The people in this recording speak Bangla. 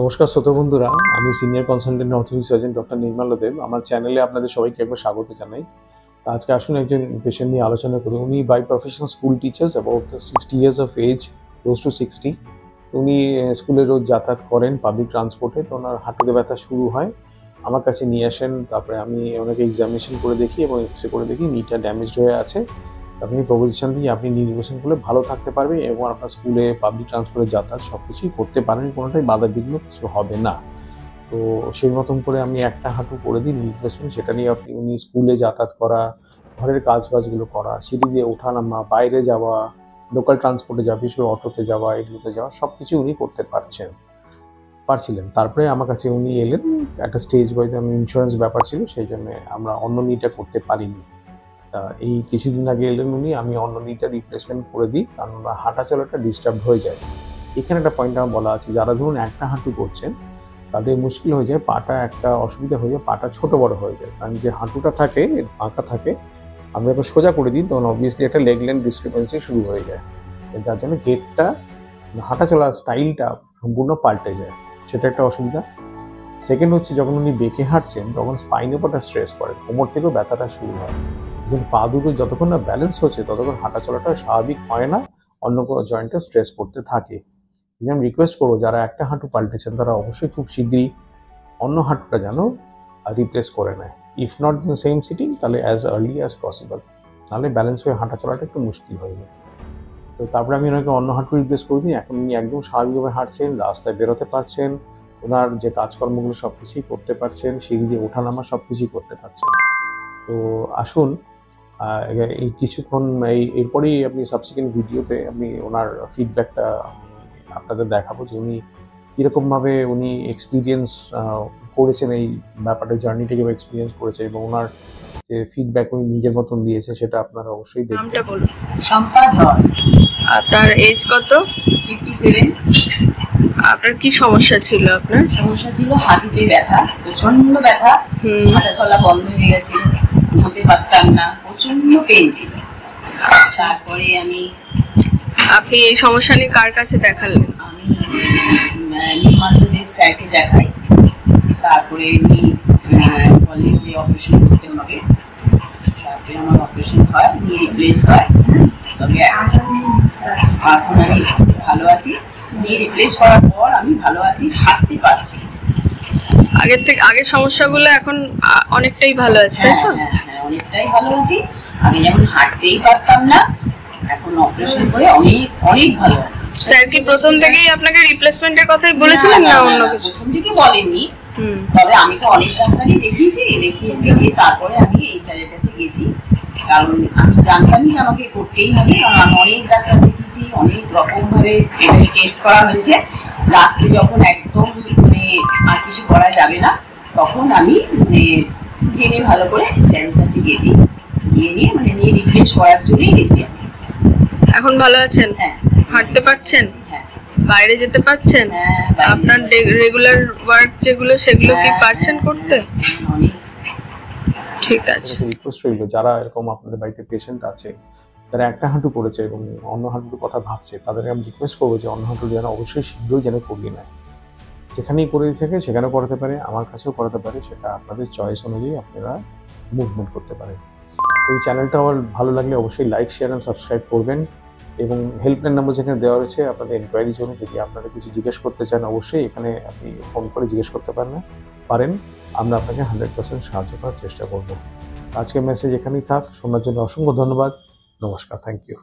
নমস্কার শ্রোতা বন্ধুরা, আমি senior consultant orthopaedic surgeon doctor Nirmal Deb. আমার চ্যানেলে আপনাদের সবাইকে একবার স্বাগত জানাই। আজকে আসুন একজন পেশেন্ট নিয়ে আলোচনা করি। উনি by profession school teachers, about 60 years of age, close to 60। উনি স্কুলে রোজ যাতায়াত করেন পাবলিক ট্রান্সপোর্টে। তো ওনার হাঁটুতে ব্যথা শুরু হয়, আমার কাছে নিয়ে আসেন। তারপরে আমি ওনাকে এক্সামিনেশন করে দেখি এবং এক্সরে করে দেখি নিটা ড্যামেজড হয়ে আছে। আপনি প্রপোজিশন দিয়ে আপনি নি রিপ্লেসমেন্ট করলে ভালো থাকতে পারবে এবং আপনার স্কুলে পাবলিক ট্রান্সপোর্টে যাতায়াত সব কিছুই করতে পারেন, কোনোটাই বাধা বিঘ্ন কিছু হবে না। তো সেই মতন করে আমি একটা হাঁটু করে দিই রিপ্লেসমেন্ট। সেটা নিয়ে উনি স্কুলে যাতায়াত করা, ঘরের কাজবাজগুলো করা, সিঁড়ি দিয়ে ওঠা নামা, বাইরে যাওয়া, লোকাল ট্রান্সপোর্টে যাওয়া, বিশেষ করে অটোতে যাওয়া, এগুলোতে যাওয়া সব কিছু উনি করতে পারছিলেন। তারপরে আমার কাছে উনি এলেন একটা স্টেজ ওয়াইজ। আমি ইন্স্যুরেন্স ব্যাপার ছিল, সেই জন্য আমরা অন্য নিটা করতে পারিনি। এই কিছুদিন আগে এলেন উনি, আমি অন্য নিটা রিপ্লেসমেন্ট করে দিই, কারণ হাঁটা চলাটা ডিস্টার্ব হয়ে যায়। এখানে একটা পয়েন্ট আমার বলা আছে, যারা ধরুন একটা হাঁটু করছেন তাদের মুশকিল হয়ে যায়, পাটা একটা অসুবিধা হয়ে যায়, পাটা ছোট বড় হয়ে যায়। কারণ যে হাঁটুটা থাকে বাঁকা থাকে, আমরা যখন সোজা করে দিই তখন অবভিয়াসলি একটা লেগ লেন্থ ডিসক্রিপেন্সি শুরু হয়ে যায়, যার জন্য গেটটা হাঁটা চলার স্টাইলটা সম্পূর্ণ পাল্টে যায়। সেটা একটা অসুবিধা। সেকেন্ড হচ্ছে, যখন উনি বেঁকে হাঁটছেন তখন স্পাইনের উপর স্ট্রেস পড়ে, কোমর থেকেও ব্যথাটা শুরু হয়। কিন্তু পা দুটো যতক্ষণ না ব্যালেন্স হচ্ছে ততক্ষণ হাঁটা চলাটা স্বাভাবিক হয় না, অন্য কোনো জয়েন্টে স্ট্রেস পড়তে থাকে। আমি রিকোয়েস্ট করবো, যারা একটা হাঁটু পাল্টেছেন তারা অবশ্যই খুব শীঘ্রই অন্য হাঁটুটা যেন রিপ্লেস করে নেয়। If not in the same sitting, তাহলে অ্যাজ আর্লি অ্যাজ পসিবল, নাহলে ব্যালেন্স হয়ে হাঁটা চলাটা একটু মুশকিল হয়ে যায়। তো তারপরে আমি ওনাকে অন্য হাঁটু রিপ্লেস করে দিই। এখন উনি একদম স্বাভাবিকভাবে হাঁটছেন, রাস্তায় বেরোতে পারছেন, ওনার যে কাজকর্মগুলো সব কিছুই করতে পারছেন, সিঁড়ি দিয়ে ওঠানামা সব কিছুই করতে পারছেন। তো আসুন, এই কিছুক্ষণ এরপরেই আপনি সাবসিকুয়েন্ট ভিডিওতে আমি ওনার ফিডব্যাকটা আপনাদের দেখাবো, যে উনি কীরকমভাবে উনি এক্সপিরিয়েন্স করেছেন, এই ব্যাপারটা জার্নিটা যেভাবে এক্সপিরিয়েন্স করেছে এবং ওনার যে ফিডব্যাক উনি নিজের মতন দিয়েছে সেটা আপনারা অবশ্যই দেখবেন। নামটা বলুন। শম্পা ধর। আপনার এজ কত? 57। আপনার কি সমস্যা ছিল? আপনার সমস্যা ছিল হাঁটুতে ব্যথা, প্রচন্ড ব্যথা, হাঁটা চলা বন্ধ হয়ে গেছিল, হতে পারতাম না, প্রচন্ড পেন ছিল। তারপরে আপনি এই সমস্যা নিয়ে কার কাছে দেখালেন? আমি নির্মল দেব স্যারকে দেখাই। তারপরে উনি বলেন যে অপারেশন করতে হবে। তারপরে আমার অপারেশন হয়, নি রিপ্লেস হয়। তবে এখন আমি ভালো আছি। নি রিপ্লেস করার পর আমি ভালো আছি, হাঁটতে পারছি। আগের সমস্যাগুলো এখন অনেকটাই ভালো আছে, তাই তো? হ্যাঁ, অনেকটাই ভালো আছি। আমি যেমন হাঁটতেই পারতাম না, এখন অপারেশন করে অনেক অনেক ভালো আছি। স্যার কি প্রথম থেকেই আপনাকে রিপ্লেসমেন্টের কথাই বলেছিলেন না অন্য কিছু? প্রথম থেকে বলেননি, তবে আমি তো অনেক ডাক্তারই দেখিয়েছি, দেখিয়ে তারপরে আমি এই স্যারের কাছে গেছি। কারণ আমি জানতামই যে আমাকে করতেই হবে, কারণ আমি অনেক ডাক্তার দেখিয়েছি, অনেক রকমভাবে টেস্ট করা হয়েছে। লাস্টে যখন একদম আর কিছু করা যাবে না, তখন আমি জেনে ভালো করে স্যারের কাছে গেছি, গিয়ে নিয়ে রিপ্লেস করার জন্যই গেছি আমি। এখন ভালো আছেন? হ্যাঁ। হাঁটতে পারছেন? হ্যাঁ। বাইরে যেতে পারছেন? হ্যাঁ। আপনার রেগুলার ওয়ার্ক যেগুলো সেগুলো কি পারছেন করতে? অনেক। ঠিক আছে। রিকোয়েস্ট রইল, যারা এরকম আপনাদের বাড়িতে পেশেন্ট আছে, তারা একটা হাঁটু করেছে এবং অন্য হাঁটুর কথা ভাবছে, তাদেরকে আমি রিকোয়েস্ট করবো যে অন্য হাঁটু যেন অবশ্যই শীঘ্রই যেন করিয়ে নেয়। যেখানেই করে থাকে সেখানেও করাতে পারে, আমার কাছেও করাতে পারে, সেটা আপনাদের চয়েস অনুযায়ী আপনারা মুভমেন্ট করতে পারেন। এই চ্যানেলটা আমার ভালো লাগলে অবশ্যই লাইক, শেয়ার অ্যান্ড সাবস্ক্রাইব করবেন এবং হেল্পলাইন নাম্বার যেখানে দেওয়া রয়েছে আপনাদের এনকোয়ারির জন্য, যদি আপনারা কিছু জিজ্ঞেস করতে চান অবশ্যই এখানে আপনি ফোন করে জিজ্ঞেস করতে পারেন। আমরা আপনাকে 100% সাহায্য করার চেষ্টা করব। আজকের মেসেজ এখানেই থাক। শোনার জন্য অসংখ্য ধন্যবাদ। নমস্কার, থ্যাংক ইউ।